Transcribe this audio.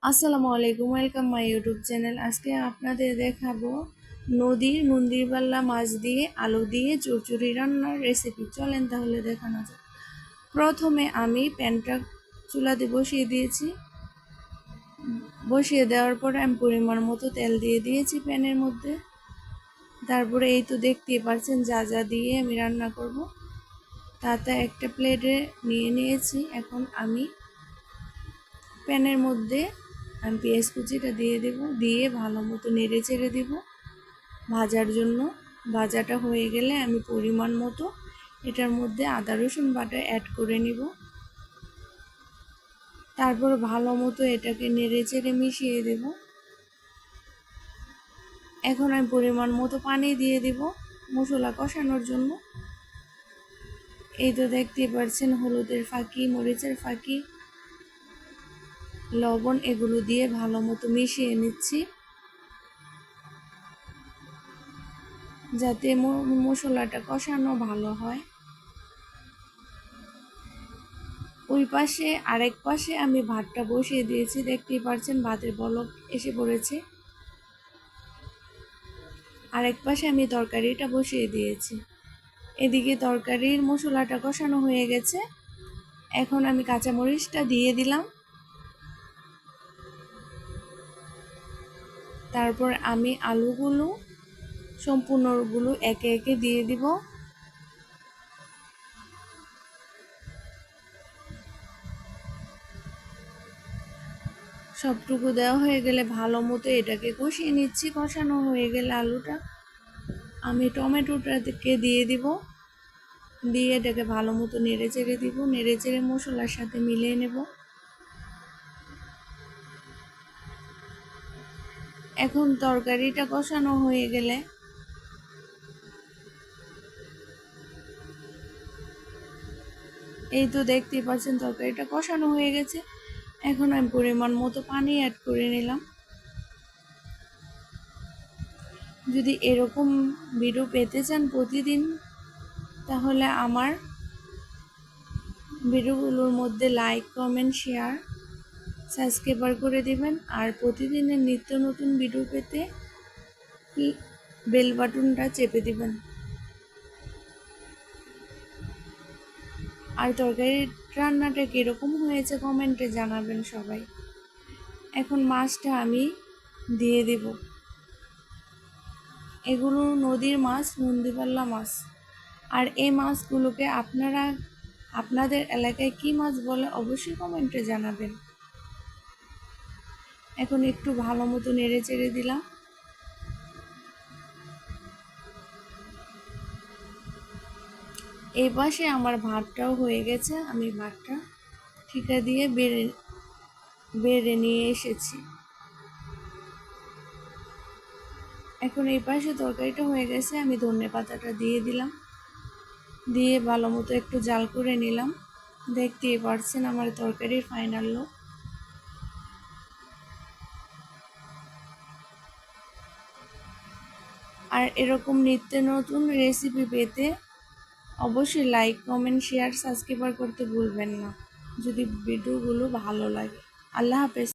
আসসালামু আলাইকুম, welcome my YouTube channel. আজকে আপনাদের দেখাবো নদীর মুন্দিরপাল্লা মাছ দিয়ে আলু দিয়ে চচ্চড়ি রান্নার রেসিপি। চলেন তাহলে দেখানো যাক। প্রথমে আমি প্যানটা চুলাতে বসিয়ে দিয়েছি। বসিয়ে দেওয়ার পরে আমি পরিমাণ মতো তেল দিয়ে দিয়েছি প্যানের মধ্যে। তারপরে এই তো দেখতেই পাচ্ছেন যা যা দিয়ে আমি রান্না করব। তাতে একটা প্লেটে নিয়ে নিয়েছি। এখন আমি প্যানের মধ্যে আমি পেঁয়াজ কুচিটা দিয়ে দেব, দিয়ে ভালো মতো নেড়ে চেড়ে দেব ভাজার জন্য। ভাজাটা হয়ে গেলে আমি পরিমাণ মতো এটার মধ্যে আদা রসুন বাটা অ্যাড করে নিব। তারপর ভালো মতো এটাকে নেড়ে চেড়ে মিশিয়ে দেব। এখন আমি পরিমাণ মতো পানি দিয়ে দেব মশলা কষানোর জন্য। এই তো দেখতেই পাচ্ছেন হলুদের ফাঁকি, মরিচের ফাঁকি, লবণ এগুলো দিয়ে ভালো মতো মিশিয়ে নিচ্ছি, যাতে মশলাটা কষানো ভালো হয়। ওই পাশে আরেক পাশে আমি ভাতটা বসিয়ে দিয়েছি। দেখতেই পাচ্ছেন ভাতের বলক এসে পড়েছে। আরেক পাশে আমি তরকারিটা বসিয়ে দিয়েছি। এদিকে তরকারির মশলাটা কষানো হয়ে গেছে। এখন আমি কাঁচামরিচটা দিয়ে দিলাম। তারপর আমি আলুগুলো সম্পূর্ণগুলো একে একে দিয়ে দিব। সবটুকু দেওয়া হয়ে গেলে ভালো মতো এটাকে কষিয়ে নিচ্ছি। কষানো হয়ে গেলে আলুটা আমি টমেটোটাকে দিয়ে দিব। দিয়ে এটাকে ভালো মতো নেড়ে চেড়ে দিব। নেড়ে চেড়ে মশলার সাথে মিলিয়ে নেব। এখন তরকারিটা কষানো হয়ে গেলে এই তো দেখতেই পাচ্ছেন তরকারিটা কষানো হয়ে গেছে। এখন আমি পরিমাণ মতো পানি অ্যাড করে নিলাম। যদি এরকম ভিডিও পেতে চান প্রতিদিন, তাহলে আমার ভিডিওগুলোর মধ্যে লাইক, কমেন্ট, শেয়ার, সাবস্ক্রাইব করে দিবেন। আর প্রতিদিনের নিত্য নতুন ভিডিও পেতে বেল বাটনটা চেপে দিবেন। আর তরকারির রান্নাটা কীরকম হয়েছে কমেন্টে জানাবেন সবাই। এখন মাছটা আমি দিয়ে দেব। এগুলো নদীর মাছ, মুন্দিপাল্লা মাছ। আর এই মাছগুলোকে আপনারা আপনাদের এলাকায় কি মাছ বলে অবশ্যই কমেন্টে জানাবেন। এখন একটু ভালো মতো নেড়ে চেড়ে দিলাম। এই পাশে আমার ভাতটাও হয়ে গেছে। আমি ভাতটা ঠিকা দিয়ে বেড়ে নিয়ে এসেছি। এখন এই পাশে তরকারিটা হয়ে গেছে। আমি ধনেপাতাটা দিয়ে দিলাম। দিয়ে ভালো মতো একটু জাল করে নিলাম। দেখতেই পারছেন আমার তরকারির ফাইনাল লুক। আর এরকম নিত্য নতুন রেসিপি পেতে অবশ্যই লাইক, কমেন্ট, শেয়ার, সাবস্ক্রাইব করতে ভুলবেন না, যদি ভিডিওগুলো ভালো লাগে। আল্লাহ হাফেজ।